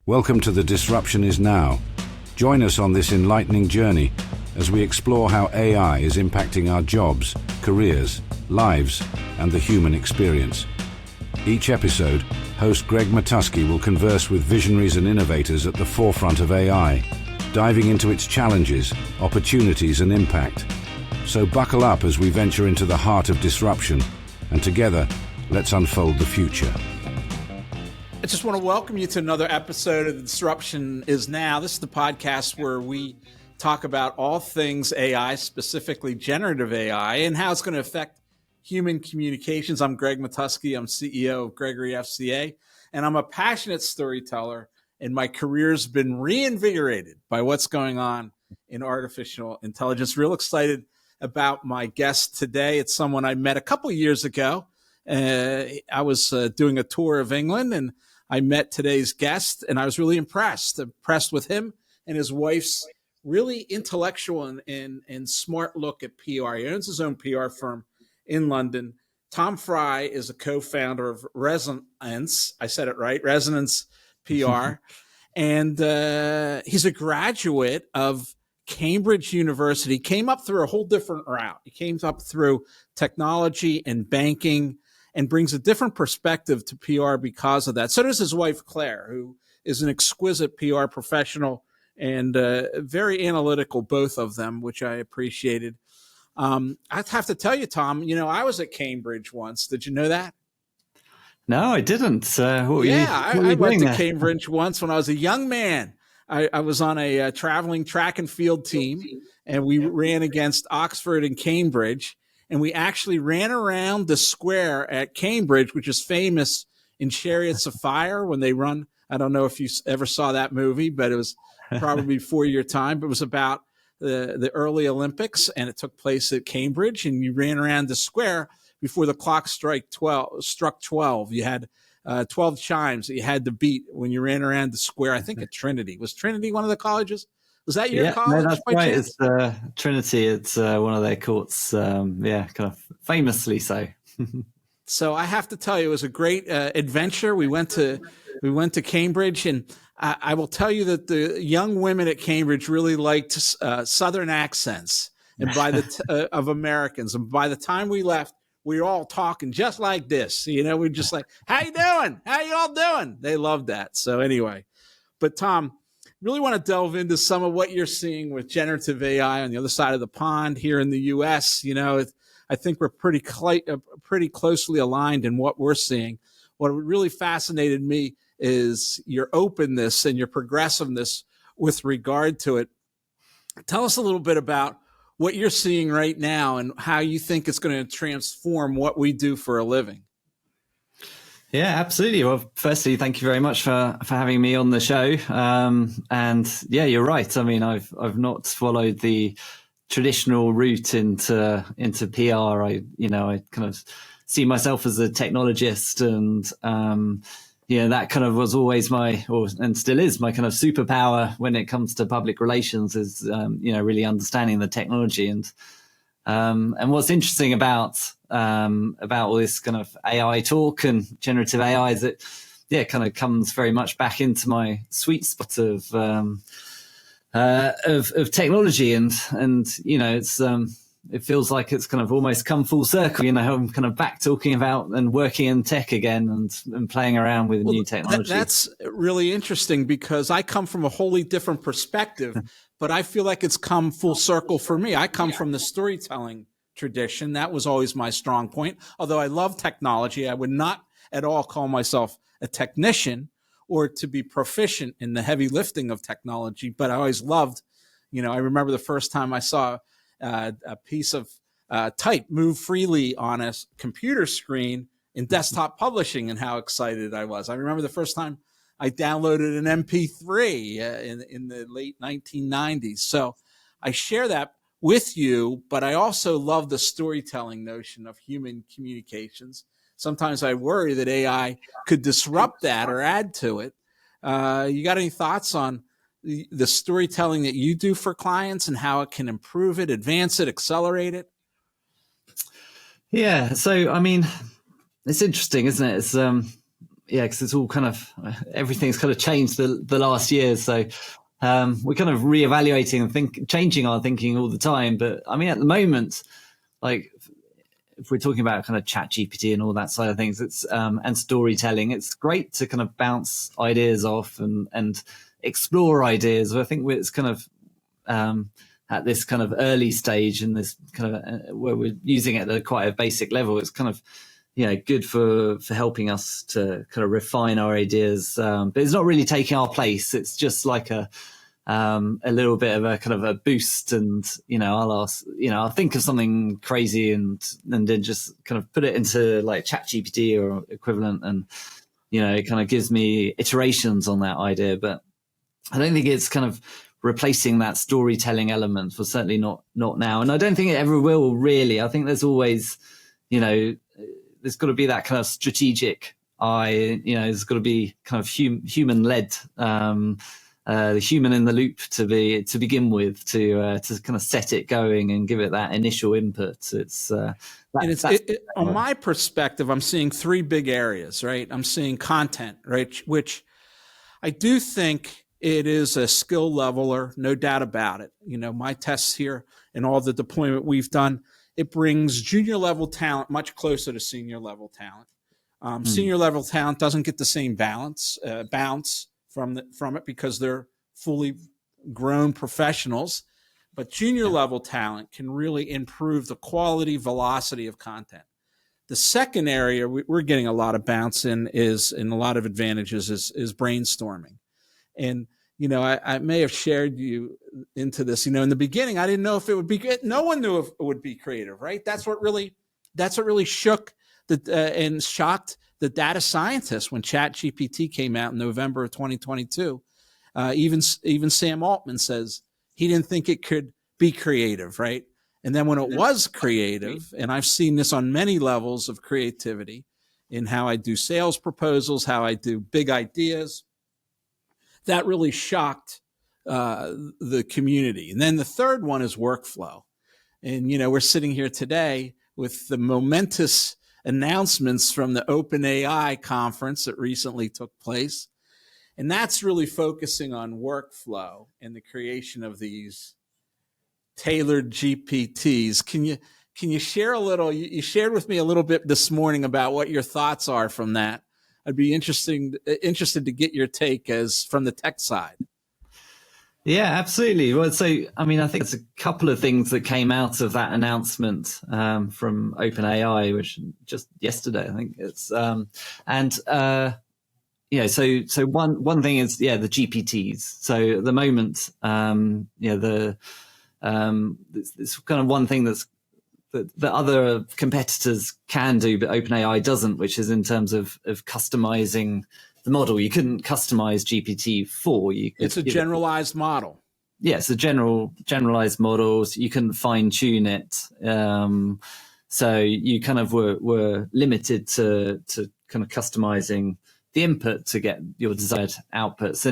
Welcome to The Disruption Is Now. Join us on this enlightening journey as we explore how AI is impacting our jobs, careers, lives, and the human experience. Each episode, host Greg Matusky will converse with visionaries and innovators at the forefront of AI, diving into its challenges, opportunities, and impact. So buckle up as we venture into the heart of disruption, and together, let's unfold the future. I just want to welcome you to another episode of The Disruption Is Now. This is the podcast where we talk about all things AI, specifically generative AI, and how it's going to affect human communications. I'm Greg Matusky. I'm CEO of Gregory FCA, and I'm a passionate storyteller, and my career's been reinvigorated by what's going on in artificial intelligence. Real excited about my guest today. It's someone I met a couple of years ago. I was doing a tour of England, and I met today's guest, and I was really impressed with him and his wife's really intellectual and smart look at PR. He owns his own PR firm in London. Tom Fry is a co-founder of Resonance. I said it right, Resonance PR. And he's a graduate of Cambridge University, came up through a whole different route. He came up through technology and banking, and brings a different perspective to PR because of that. So does his wife, Claire, who is an exquisite PR professional and very analytical, both of them, which I appreciated. I have to tell you, Tom, I was at Cambridge once. Did you know that? No, I didn't. I went to Cambridge once when I was a young man. I was on a traveling track and field team, and we ran against Oxford and Cambridge. And we actually ran around the square at Cambridge, which is famous in Chariots of Fire when they run. I don't know if you ever saw that movie, but it was probably before your time. But it was about the early Olympics, and it took place at Cambridge. And you ran around the square before the clock struck 12. You had 12 chimes that you had to beat when you ran around the square. I think at Trinity. Was Trinity one of the colleges? Was that your college? No, that's right. Chance? It's Trinity. It's one of their courts. Kind of famously so. So I have to tell you, it was a great adventure. We went to Cambridge, and I will tell you that the young women at Cambridge really liked Southern accents and of Americans. And by the time we left, we were all talking just like this. We're just like, "How you doing? How you all doing?" They loved that. So anyway, but Tom, really want to delve into some of what you're seeing with generative AI on the other side of the pond here in the U.S. I think we're pretty closely aligned in what we're seeing. What really fascinated me is your openness and your progressiveness with regard to it. Tell us a little bit about what you're seeing right now and how you think it's going to transform what we do for a living. Yeah, absolutely. Well, firstly, thank you very much for having me on the show. And yeah, you're right. I mean, I've not followed the traditional route into PR. I kind of see myself as a technologist, and that kind of was always and still is my kind of superpower when it comes to public relations is really understanding the technology. And what's interesting about all this kind of AI talk and generative AI is it kind of comes very much back into my sweet spot of technology, and it's it feels like it's kind of almost come full circle. I'm kind of back talking about and working in tech again and playing around with new technology. That's really interesting because I come from a wholly different perspective. But I feel like it's come full circle for me. I come from the storytelling tradition. That was always my strong point. Although I love technology, I would not at all call myself a technician or to be proficient in the heavy lifting of technology. But I always loved, I remember the first time I saw a piece of type move freely on a computer screen in desktop publishing and how excited I was. I remember the first time I downloaded an MP3 in the late 1990s. So I share that with you, but I also love the storytelling notion of human communications. Sometimes I worry that AI could disrupt that or add to it. You got any thoughts on the storytelling that you do for clients and how it can improve it, advance it, accelerate it? Yeah. So, I mean, it's interesting, isn't it? It's because it's all kind of, everything's kind of changed the last year. So we're kind of reevaluating and changing our thinking all the time. But I mean, at the moment, like if we're talking about kind of chat GPT and all that side of things, it's and storytelling, it's great to kind of bounce ideas off and explore ideas. I think it's kind of at this kind of early stage in this kind of where we're using it at quite a basic level. It's kind of, good for helping us to kind of refine our ideas. But it's not really taking our place. It's just like a little bit of a kind of a boost, and I'll think of something crazy and then just kind of put it into like ChatGPT or equivalent, and it kind of gives me iterations on that idea. But I don't think it's kind of replacing that storytelling element. Well, certainly not now, and I don't think it ever will really. I think there's always, there's got to be that kind of strategic eye. There's got to be kind of human led. The human in the loop to begin with, to kind of set it going and give it that initial input. It's on my perspective, I'm seeing three big areas, right? I'm seeing content, right, which I do think it is a skill leveler, no doubt about it. My tests here and all the deployment we've done, it brings junior level talent much closer to senior level talent. Senior level talent doesn't get the same bounce from it because they're fully grown professionals, but junior level talent can really improve the quality, velocity of content. The second area we're getting a lot of bounce in is, and a lot of advantages, is brainstorming. And I may have shared you into this. In the beginning, I didn't know if it would be good. No one knew if it would be creative, right? That's what really shook and shocked the data scientists when ChatGPT came out in November of 2022. Even Sam Altman says he didn't think it could be creative, right? And then when it was creative, and I've seen this on many levels of creativity in how I do sales proposals, how I do big ideas, that really shocked the community. And then the third one is workflow. And, we're sitting here today with the momentous announcements from the OpenAI conference that recently took place. And that's really focusing on workflow and the creation of these tailored GPTs. Can you share a little? You shared with me a little bit this morning about what your thoughts are from that. I'd be interested to get your take as from the tech side. Yeah, absolutely. Well, so, I mean, I think it's a couple of things that came out of that announcement from OpenAI, which just yesterday, I think it's, so one thing is, the GPTs. So at the moment, it's kind of one thing that other competitors can do, but OpenAI doesn't, which is in terms of customizing the model. You couldn't customize GPT-4. It's a generalized model. Yes, generalized models. You can fine tune it. So you kind of were limited to kind of customizing the input to get your desired output. So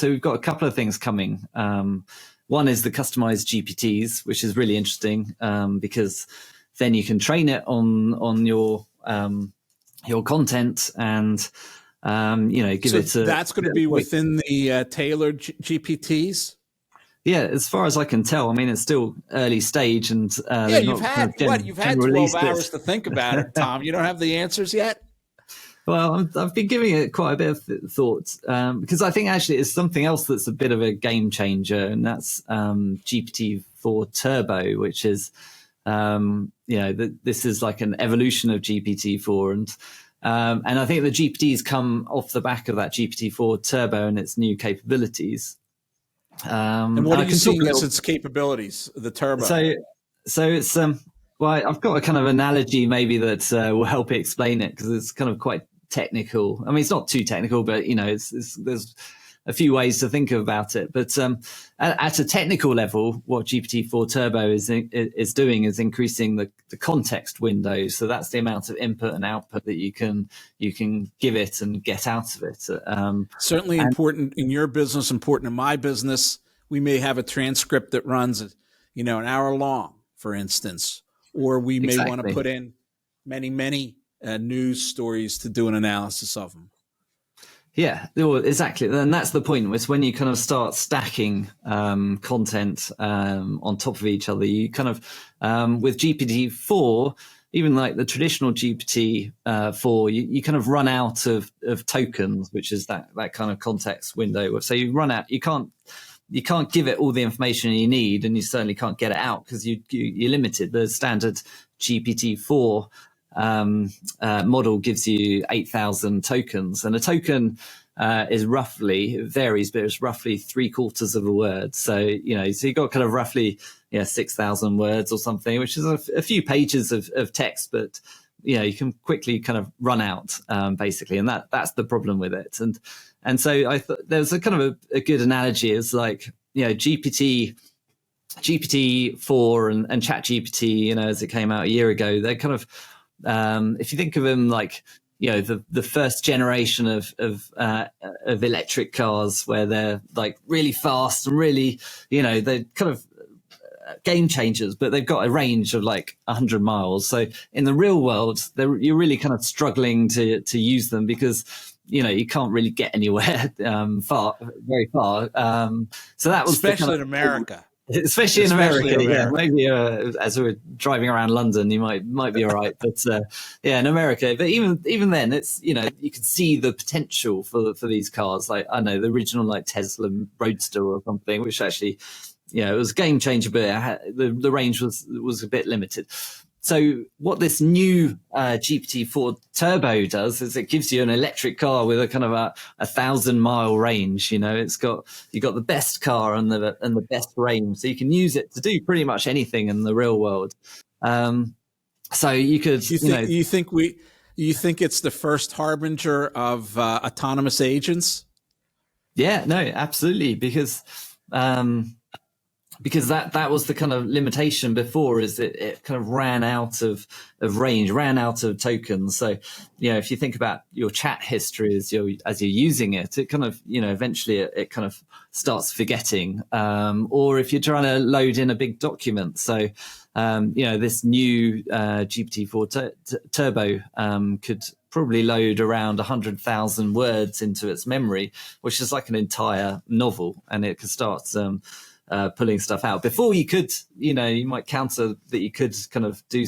we've got a couple of things coming. One is the customized GPTs, which is really interesting because then you can train it on your content and give it a. That's going to be within the tailored GPTs. Yeah, as far as I can tell, I mean, it's still early stage, and you've had 12 hours to think about it, Tom. You don't have the answers yet. Well, I've been giving it quite a bit of thought because I think actually it's something else that's a bit of a game changer, and that's GPT-4 Turbo, which is this is like an evolution of GPT-4, and I think the GPTs come off the back of that GPT-4 Turbo and its new capabilities. And what are you seeing as its capabilities, the Turbo? So it's well, I've got a kind of analogy maybe that will help explain it because it's kind of quite technical. I mean, it's not too technical, but there's a few ways to think about it. But at a technical level, what GPT-4 Turbo is doing is increasing the context window. So that's the amount of input and output that you can give it and get out of it. Certainly important in your business, important in my business. We may have a transcript that runs, an hour long, for instance, or we may want to put in many news stories to do an analysis of them. Yeah, well, exactly. And that's the point. It's when you kind of start stacking content on top of each other. You kind of, with GPT-4, even like the traditional GPT-4, you kind of run out of tokens, which is that kind of context window. So you run out. You can't give it all the information you need, and you certainly can't get it out because you're limited. The standard GPT-4 model gives you 8,000 tokens, and a token is roughly, it varies, but it's roughly 3/4 of a word. So so you got kind of roughly 6,000 words or something, which is a few pages of text, but you can quickly kind of run out basically, and that's the problem with it. And so I thought there's a kind of a good analogy is like GPT-4 and ChatGPT, as it came out a year ago, they're kind of if you think of them like the first generation of electric cars, where they're like really fast and really they're kind of game changers, but they've got a range of like 100 miles. So in the real world, you're really kind of struggling to use them because you can't really get anywhere very far. So that was especially in America. Especially in America. Yeah, maybe as we're driving around London, you might be all right, but in America. But even then, it's you can see the potential for these cars. Like I know the original like Tesla Roadster or something, which actually it was a game changer, but the range was a bit limited. So what this new GPT-4 Turbo does is it gives you an electric car with a kind of a 1,000-mile range. You got the best car and the best range, so you can use it to do pretty much anything in the real world. So you could, you think it's the first harbinger of autonomous agents? Yeah, no, absolutely, because that was the kind of limitation before, is it kind of ran out of range, ran out of tokens. So, if you think about your chat history as you're using it, it kind of, eventually it kind of starts forgetting. Or if you're trying to load in a big document. So, this new GPT-4 Turbo could probably load around 100,000 words into its memory, which is like an entire novel, and it could start pulling stuff out. Before you could, you might counter that you could kind of do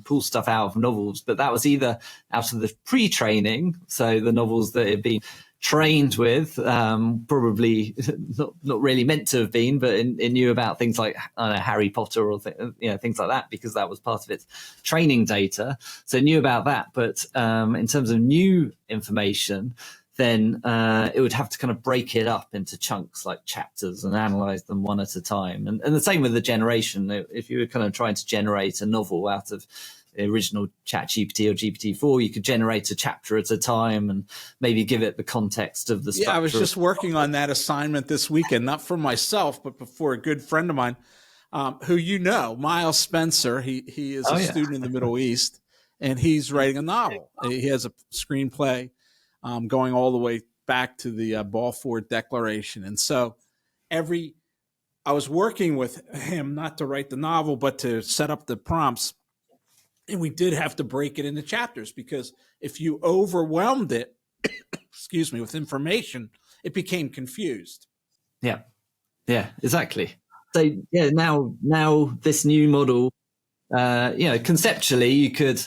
pull stuff out of novels, but that was either out of the pre-training, so the novels that had been trained with, probably not really meant to have been, but it knew about things like Harry Potter or things like that, because that was part of its training data. So it knew about that. But in terms of new information, then it would have to kind of break it up into chunks like chapters and analyze them one at a time. And the same with the generation. If you were kind of trying to generate a novel out of the original ChatGPT or GPT-4, you could generate a chapter at a time and maybe give it the context of the structure. Yeah, I was just working on that assignment this weekend, not for myself, but for a good friend of mine who Miles Spencer. He is a student in the Middle East, and he's writing a novel. He has a screenplay going all the way back to the Balfour Declaration. And so I was working with him not to write the novel, but to set up the prompts. And we did have to break it into chapters, because if you overwhelmed it, with information, it became confused. Yeah, exactly. So now this new model, conceptually you could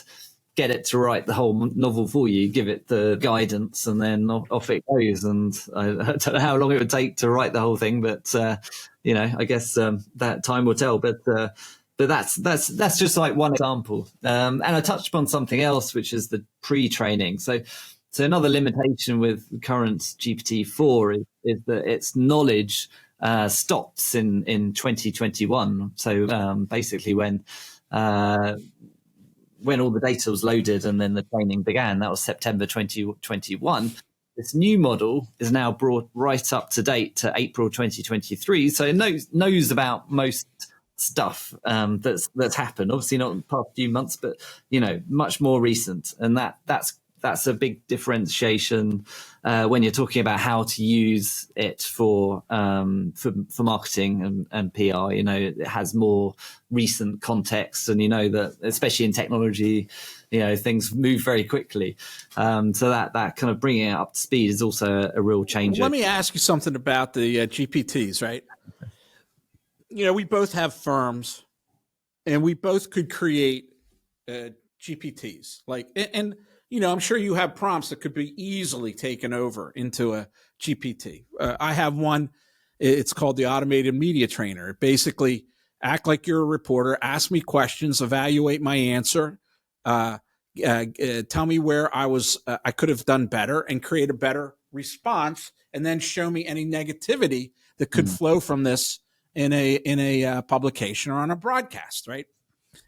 get it to write the whole novel for you, give it the guidance, and then off it goes. And I don't know how long it would take to write the whole thing, but I guess that time will tell. But that's just like one example. And I touched upon something else, which is the pre-training. So another limitation with current GPT-4 is that its knowledge stops in 2021. So basically when all the data was loaded and then the training began, that was September 2021. This new model is now brought right up to date to April 2023. So it knows about most stuff that's happened. Obviously not in the past few months, but much more recent. And that's that's a big differentiation when you're talking about how to use it for marketing and PR. You know, it has more recent context, and you know that especially in technology, you know, things move very quickly. So that kind of bringing it up to speed is also a real changer. Let me ask you something about the GPTs, right? You know, we both have firms, and we both could create GPTs. Like, and you know, I'm sure you have prompts that could be easily taken over into a GPT. I have one. It's called the automated media trainer. It basically act like you're a reporter, ask me questions, evaluate my answer, tell me where I could have done better, and create a better response, and then show me any negativity that could flow from this in a publication or on a broadcast, right?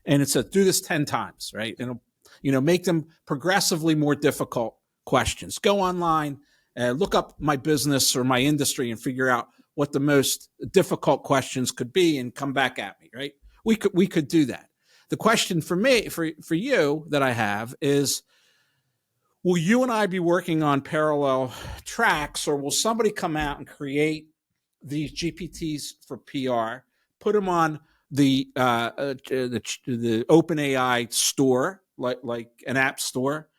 And it's do this 10 times, right? And, you know, make them progressively more difficult questions. Go online, look up my business or my industry and figure out what the most difficult questions could be and come back at me, right? We could do that. The question for me, for you that I have is, will you and I be working on parallel tracks, or will somebody come out and create these GPTs for PR, put them on the OpenAI store, like an app store,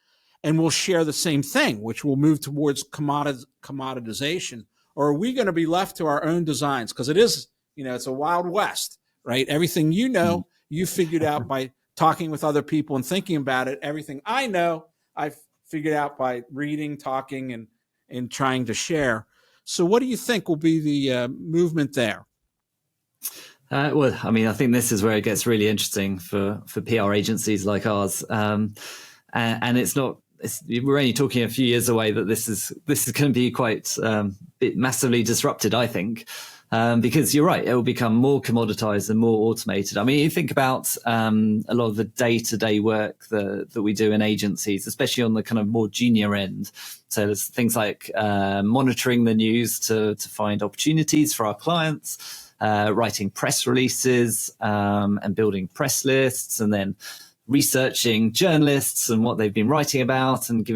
and we'll share the same thing, which will move towards commoditization? Or are we going to be left to our own designs? Because it is, you know, it's a wild west, right? Everything you know, you figured out by talking with other people and thinking about it. Everything I know, I've figured out by reading, talking, and trying to share. So what do you think will be the movement there? Well, I mean, I think this is where it gets really interesting for PR agencies like ours. And it's not, we're only talking a few years away that this is going to be quite massively disrupted, I think. Because you're right, it will become more commoditized and more automated. I mean, you think about a lot of the day-to-day work that we do in agencies, especially on the kind of more junior end. So there's things like monitoring the news to find opportunities for our clients, writing press releases and building press lists, and then researching journalists and what they've been writing about, and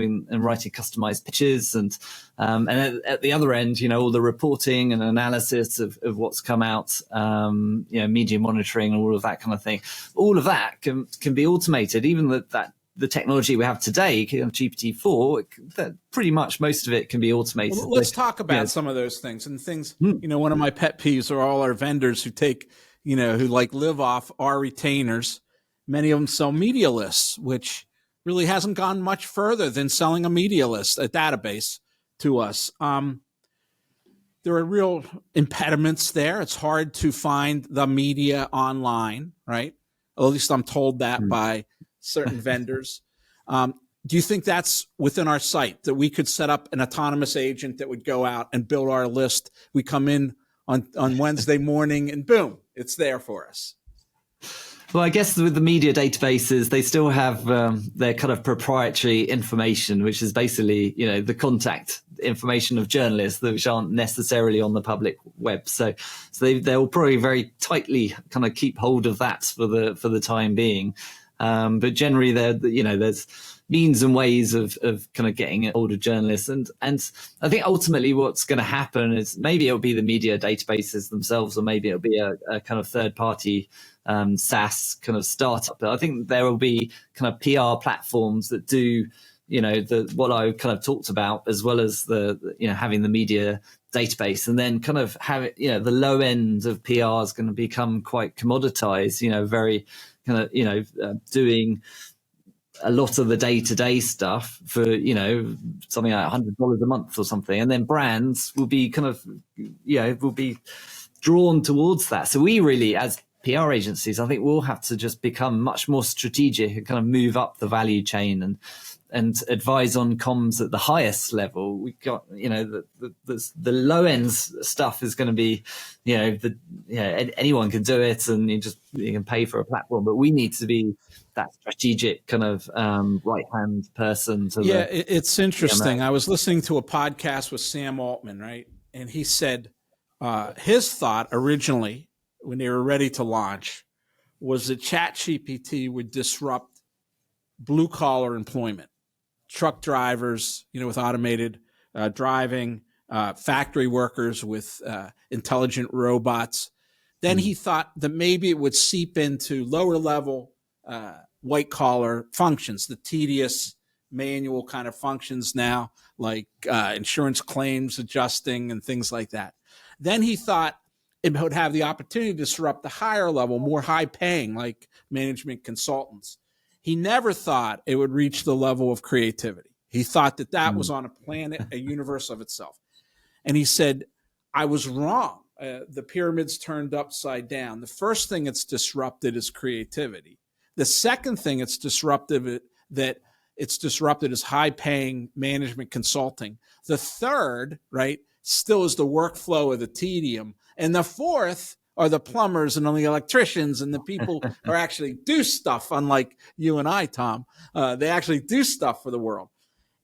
writing customized pitches, and at the other end, you know, all the reporting and analysis of what's come out, you know, media monitoring and all of that kind of thing. All of that can be automated. Even that the technology we have today, GPT-4, that pretty much most of it can be automated. Well, let's talk about some of those things. And things, you know, one of my pet peeves are all our vendors who take, you know, who like live off our retainers. Many of them sell media lists, which really hasn't gone much further than selling a media list, a database to us. There are real impediments there. It's hard to find the media online, right? At least I'm told that by certain vendors. Do you think that's within our sight, that we could set up an autonomous agent that would go out and build our list? We come in on Wednesday morning and boom, it's there for us. Well, I guess with the media databases, they still have their kind of proprietary information, which is basically, you know, the contact information of journalists, which aren't necessarily on the public web. So they'll probably very tightly kind of keep hold of that for the time being. But generally, there's means and ways of kind of getting a hold of journalists. And I think ultimately what's going to happen is maybe it'll be the media databases themselves, or maybe it'll be a kind of third party SaaS kind of startup. But I think there will be kind of PR platforms that do, you know, what I kind of talked about, as well as having the media database, and then kind of have it, you know, the low end of PR is going to become quite commoditized, you know, very kind of, you know, doing a lot of the day-to-day stuff for, you know, something like $100 a month or something. And then brands will be kind of, you know, will be drawn towards that. So we really, as PR agencies, I think we'll have to just become much more strategic and kind of move up the value chain and advise on comms at the highest level. We got, you know, the low end stuff is going to be, you know, anyone can do it, and you can pay for a platform, but we need to be that strategic kind of right hand person to it's interesting. I was listening to a podcast with Sam Altman, right? And he said his thought originally, when they were ready to launch, was that ChatGPT would disrupt blue collar employment. truck drivers, with automated driving, factory workers with intelligent robots. Then he thought that maybe it would seep into lower level white collar functions, the tedious manual kind of functions now, like insurance claims adjusting and things like that. Then he thought it would have the opportunity to disrupt the higher level, more high paying, like management consultants. He never thought it would reach the level of creativity. He thought that that was on a planet, a universe of itself. And he said, I was wrong. The pyramid's turned upside down. The first thing it's disrupted is creativity. The second thing it's disrupted is high-paying management consulting. The third, right, still is the workflow of the tedium. And the fourth are the plumbers and the electricians and the people who actually do stuff, unlike you and I, Tom. They actually do stuff for the world.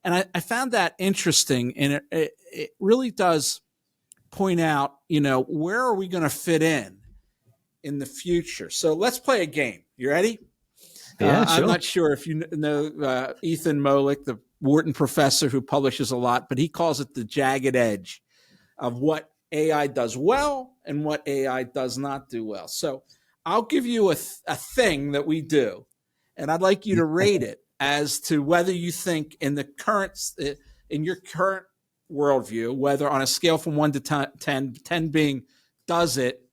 And I found that interesting, and it really does point out, where are we going to fit in the future? So let's play a game. You ready? Yeah, sure. I'm not sure if you know Ethan Molick, the Wharton professor who publishes a lot, but he calls it the jagged edge of what AI does well and what AI does not do well. So I'll give you a thing that we do, and I'd like you to rate it as to whether you think in your current worldview, whether on a scale from 1 to 10 being does it,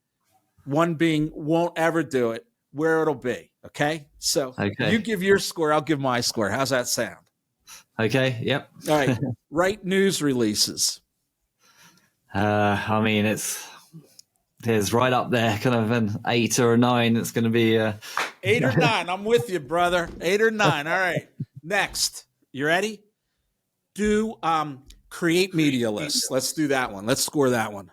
1 being won't ever do it, where it'll be. Okay. So You give your score, I'll give my score. How's that sound? Okay. Yep. All right. Write news releases. There's right up there, kind of an 8 or a 9. It's going to be 8 or 9. I'm with you, brother. 8 or 9. All right. Next. You ready? Do create media lists. Let's do that one. Let's score that one.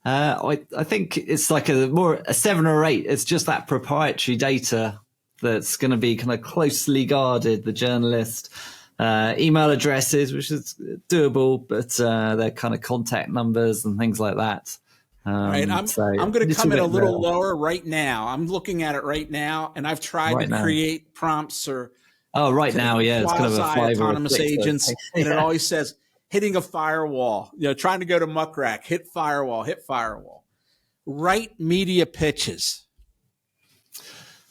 I think it's like a 7 or 8. It's just that proprietary data that's going to be kind of closely guarded. The journalist email addresses, which is doable, but their kind of contact numbers and things like that. Right. I'm going to come in a little lower right now. I'm looking at it right now, and I've tried to create prompts or right now, yeah, it's kind of a 5 autonomous agents, and it always says hitting a firewall. Trying to go to muck rack, hit firewall. Write media pitches.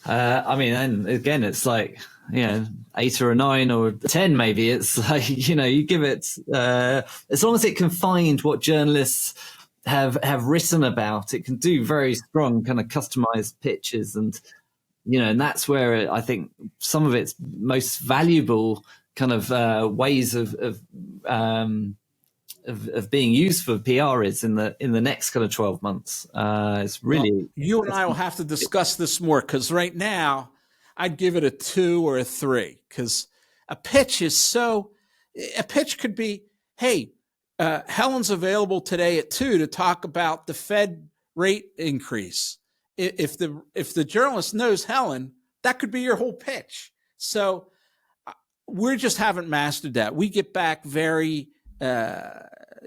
And again, it's like 8 or a 9 or a 10 maybe. It's like you give it as long as it can find what journalists have written about, it can do very strong kind of customized pitches, and and that's where I think some of its most valuable kind of ways of being used for PR is in the next kind of 12 months. It's really you and I will have to discuss this more, because right now I'd give it a 2 or a 3, because a pitch could be, hey, Helen's available today at 2 to talk about the Fed rate increase. If the journalist knows Helen, that could be your whole pitch. So we just haven't mastered that. We get back very,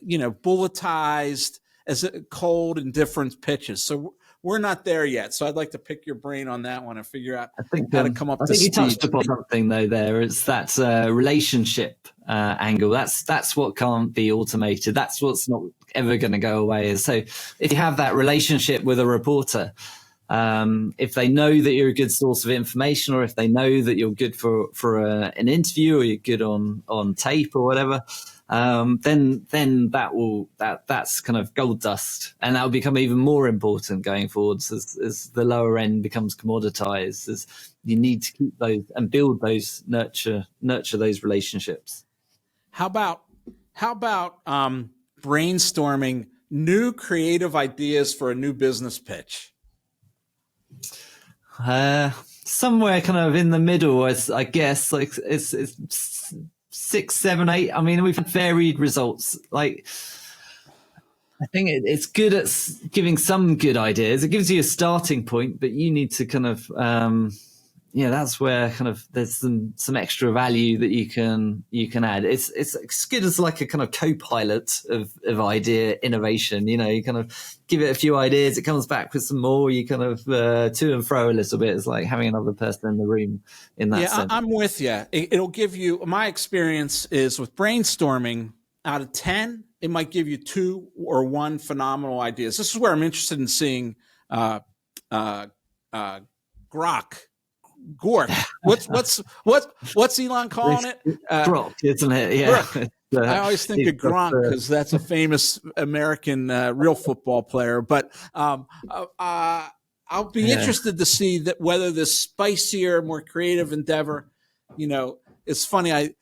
bulletized as cold and different pitches. So we're not there yet. So I'd like to pick your brain on that one and figure out how to come up to speed. I think you touched upon something though there. It's that relationship angle. That's what can't be automated. That's what's not ever going to go away. So if you have that relationship with a reporter, if they know that you're a good source of information, or if they know that you're good for an interview, or you're good on tape or whatever, then that's kind of gold dust, and that will become even more important going forwards as the lower end becomes commoditized. As you need to keep those and build those, nurture those relationships. How about brainstorming new creative ideas for a new business pitch? Somewhere kind of in the middle, I guess. Like it's 6, 7, 8. I mean, we've had varied results. Like, I think it's good at giving some good ideas. It gives you a starting point, but you need to kind of that's where kind of there's some extra value that you can add. It's good as like a kind of co-pilot of idea innovation. You kind of give it a few ideas, it comes back with some more. You kind of to and fro a little bit. It's like having another person in the room in that sense. I'm with you. It'll give you, my experience is with brainstorming, out of 10, it might give you 2 or 1 phenomenal ideas. This is where I'm interested in seeing Gork. What's Elon calling it? Grok, isn't it? Yeah. I always think of Gronk because that's a famous American real football player. But I'll be interested to see that whether this spicier, more creative endeavor. It's funny.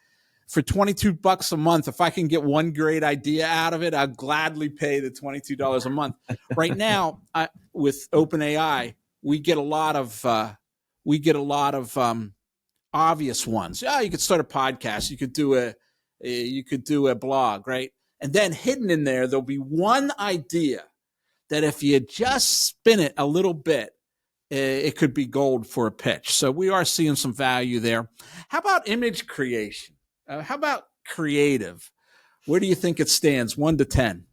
For $22 a month, if I can get one great idea out of it, I'll gladly pay the $22 a month. Right now, with OpenAI, we get a lot of obvious ones. You could start a podcast. You could do a blog, right? And then hidden in there'll be one idea that if you just spin it a little bit, it could be gold for a pitch. So we are seeing some value there. How about image creation? How about creative? Where do you think it stands, 1 to 10?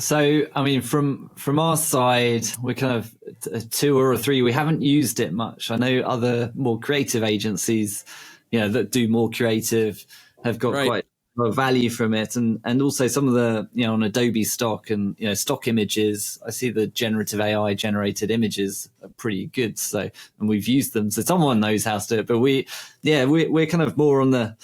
So, I mean, from our side, we're kind of a 2 or a 3. We haven't used it much. I know other more creative agencies, that do more creative have got quite a lot of value from it. And also some of the, on Adobe stock and, stock images, I see the generative AI generated images are pretty good. So, and we've used them. So someone knows how to do it. But we're kind of more on the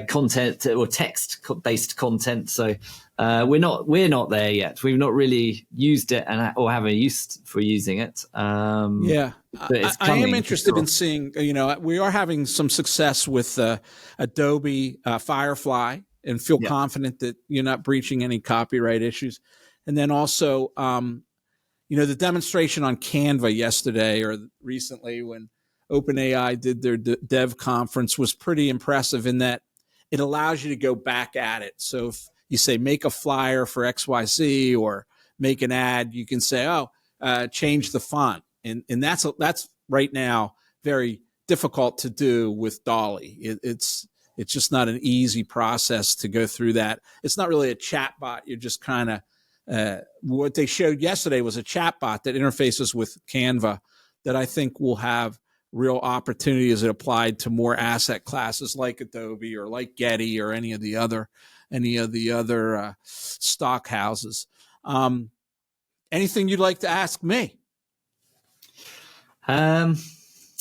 content or text based content. So we're not there yet. We've not really used it or have a use for using it. I am interested in seeing, we are having some success with Adobe Firefly and feel confident that you're not breaching any copyright issues. And then also, the demonstration on Canva yesterday or recently when OpenAI did their dev conference was pretty impressive in that it allows you to go back at it. So if you say, make a flyer for XYZ or make an ad, you can say, change the font. And that's right now very difficult to do with DALL-E. It's just not an easy process to go through that. It's not really a chat bot. You're just kind of, what they showed yesterday was a chat bot that interfaces with Canva that I think will have real opportunity as it applied to more asset classes like Adobe or like Getty or any of the other stock houses. Anything you'd like to ask me?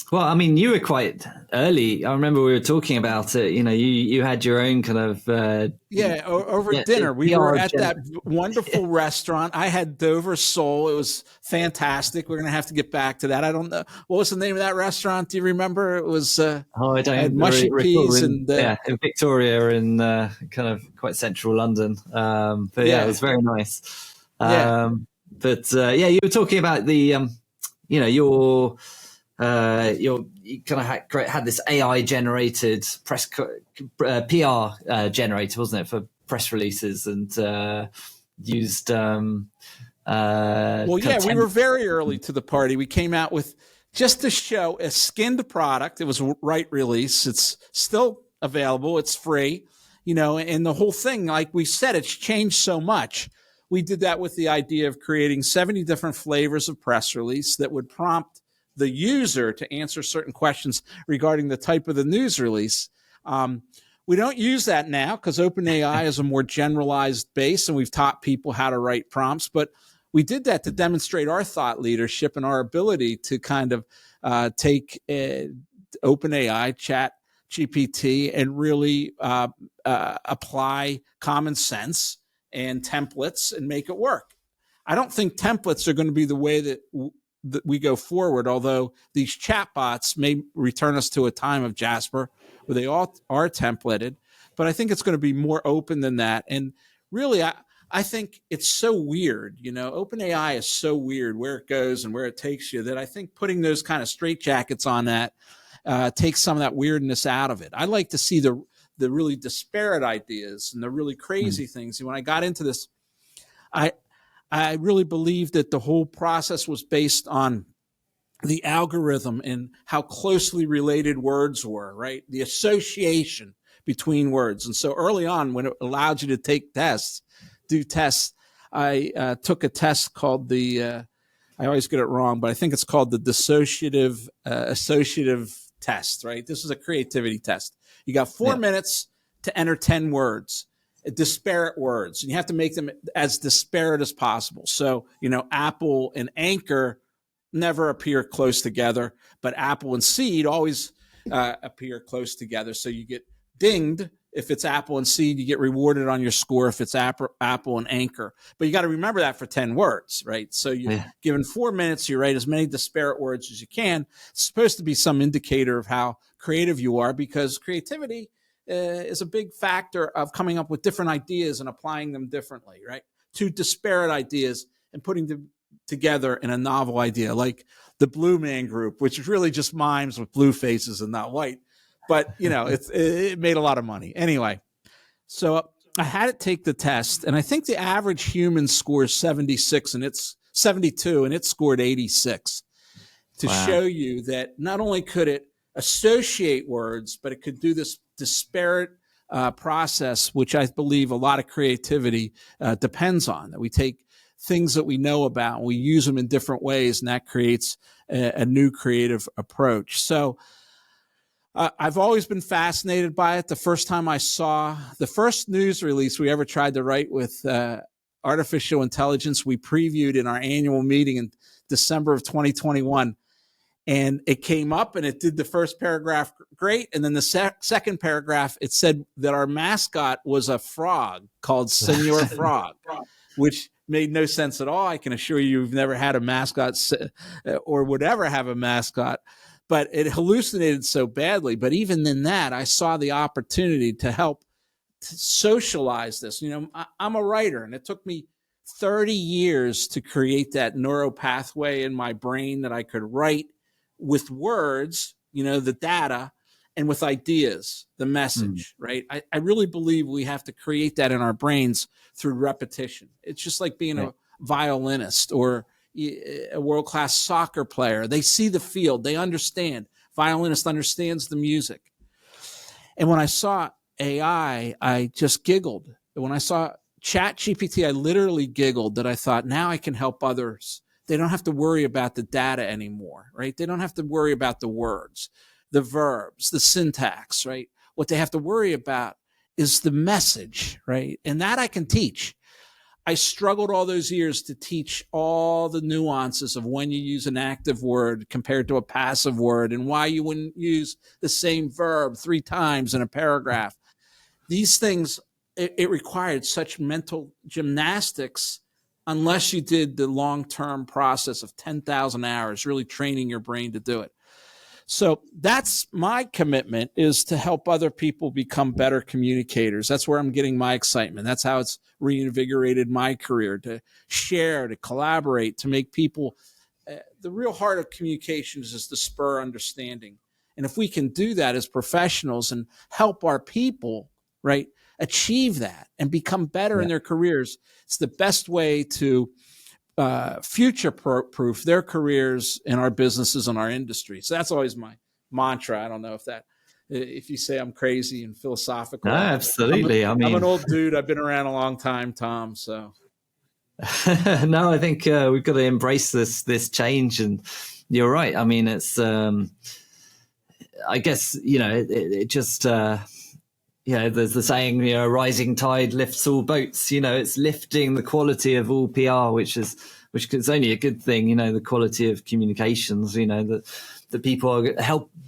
Well, I mean, you were quite early. I remember we were talking about it. You had your own kind of over dinner. We were at that wonderful restaurant. I had Dover sole. It was fantastic. We're gonna have to get back to that. I don't know what was the name of that restaurant. Do you remember? It was I don't mushy peas in Victoria in kind of quite central London. But it was very nice. But you were talking about the you kind of had this AI generated press PR generator, wasn't it, for press releases and used. We were very early to the party. We came out with just to show a skinned product. It was a right release. It's still available. It's free, and the whole thing, like we said, it's changed so much. We did that with the idea of creating 70 different flavors of press release that would prompt the user to answer certain questions regarding the type of the news release. We don't use that now because OpenAI is a more generalized base and we've taught people how to write prompts, but we did that to demonstrate our thought leadership and our ability to kind of take OpenAI, Chat GPT, and really apply common sense and templates and make it work. I don't think templates are going to be the way that we go forward, although these chatbots may return us to a time of Jasper where they all are templated, but I think it's going to be more open than that. And really, I think it's so weird, OpenAI is so weird where it goes and where it takes you that I think putting those kind of straitjackets on that takes some of that weirdness out of it. I like to see the really disparate ideas and the really crazy things. And when I got into this, I really believed that the whole process was based on the algorithm and how closely related words were, right? The association between words. And so early on, when it allowed you to take tests, do tests, I took a test called I always get it wrong, but I think it's called the dissociative associative test, right? This is a creativity test. You got 4 minutes to enter 10 words, disparate words, and you have to make them as disparate as possible. So, apple and anchor never appear close together, but apple and seed always appear close together. So you get dinged if it's apple and seed, you get rewarded on your score if it's apple and anchor. But you got to remember that for 10 words, right? So you're given 4 minutes, you write as many disparate words as you can. It's supposed to be some indicator of how creative you are, because creativity is a big factor of coming up with different ideas and applying them differently, right? Two disparate ideas and putting them together in a novel idea, like the Blue Man Group, which is really just mimes with blue faces and not white. But, it made a lot of money. Anyway, so I had it take the test, and I think the average human scores 76 and it's 72 and it scored 86 to show you that not only could it associate words, but it could do this disparate process, which I believe a lot of creativity depends on, that we take things that we know about and we use them in different ways, and that creates a new creative approach. So I've always been fascinated by it. The first time I saw the first news release we ever tried to write with artificial intelligence, we previewed in our annual meeting in December of 2021. And it came up and it did the first paragraph great. And then the second paragraph, it said that our mascot was a frog called Senor Frog, which made no sense at all. I can assure you've never had a mascot or would ever have a mascot. But it hallucinated so badly. But even in that, I saw the opportunity to help to socialize this. I'm a writer, and it took me 30 years to create that neural pathway in my brain that I could write with words, the data, and with ideas, the message, right? I really believe we have to create that in our brains through repetition. It's just like being a violinist or a world-class soccer player. They see the field, they understand. Violinist understands the music. And when I saw AI, I just giggled. When I saw Chat GPT, I literally giggled that I thought, now I can help others. They don't have to worry about the data anymore, right? They don't have to worry about the words, the verbs, the syntax, right? What they have to worry about is the message, right? And that I can teach. I struggled all those years to teach all the nuances of when you use an active word compared to a passive word, and why you wouldn't use the same verb 3 times in a paragraph. These things, it required such mental gymnastics unless you did the long-term process of 10,000 hours, really training your brain to do it. So that's my commitment, is to help other people become better communicators. That's where I'm getting my excitement. That's how it's reinvigorated my career, to share, to collaborate, to make people, the real heart of communications is to spur understanding. And if we can do that as professionals and help our people, right, achieve that and become better in their careers, it's the best way to future-proof their careers and our businesses and our industry. So that's always my mantra. I don't know if you say I'm crazy and philosophical. No, absolutely. I'm an old dude. I've been around a long time, Tom. So no, I think we've got to embrace this change. And you're right. I mean, it's I guess it just there's the saying, rising tide lifts all boats. It's lifting the quality of all PR, which is only a good thing. The quality of communications. That people are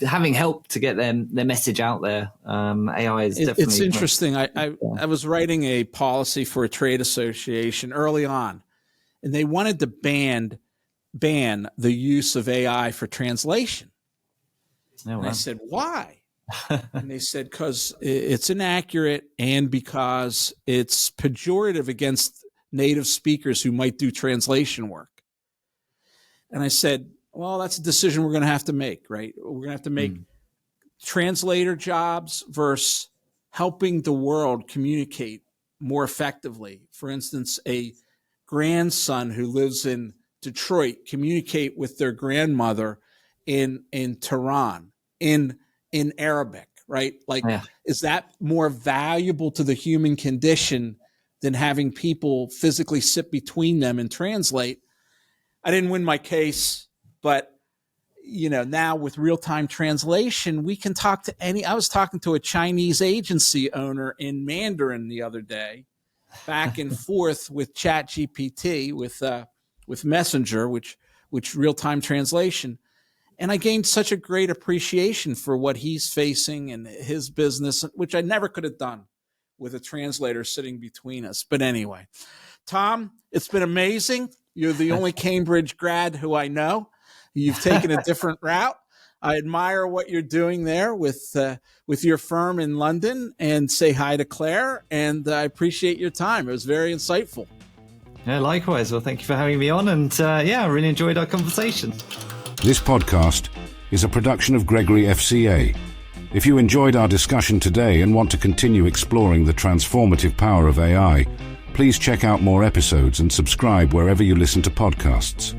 having help to get their message out there. AI is definitely. It's interesting. I was writing a policy for a trade association early on, and they wanted to ban the use of AI for translation. Oh, wow. And I said, why? And they said, because it's inaccurate and because it's pejorative against native speakers who might do translation work. And I said, well, that's a decision we're going to have to make, right? We're going to have to make translator jobs versus helping the world communicate more effectively. For instance, a grandson who lives in Detroit communicate with their grandmother in Tehran, in Arabic, right? Like, is that more valuable to the human condition than having people physically sit between them and translate? I didn't win my case, but now with real-time translation, we can talk to I was talking to a Chinese agency owner in Mandarin the other day, back and forth with GPT, with Messenger, which real-time translation. And I gained such a great appreciation for what he's facing and his business, which I never could have done with a translator sitting between us. But anyway, Tom, it's been amazing. You're the only Cambridge grad who I know. You've taken a different route. I admire what you're doing there with your firm in London, and say hi to Claire. And I appreciate your time. It was very insightful. Yeah, likewise. Well, thank you for having me on. And I really enjoyed our conversation. This podcast is a production of Gregory FCA. If you enjoyed our discussion today and want to continue exploring the transformative power of AI, please check out more episodes and subscribe wherever you listen to podcasts.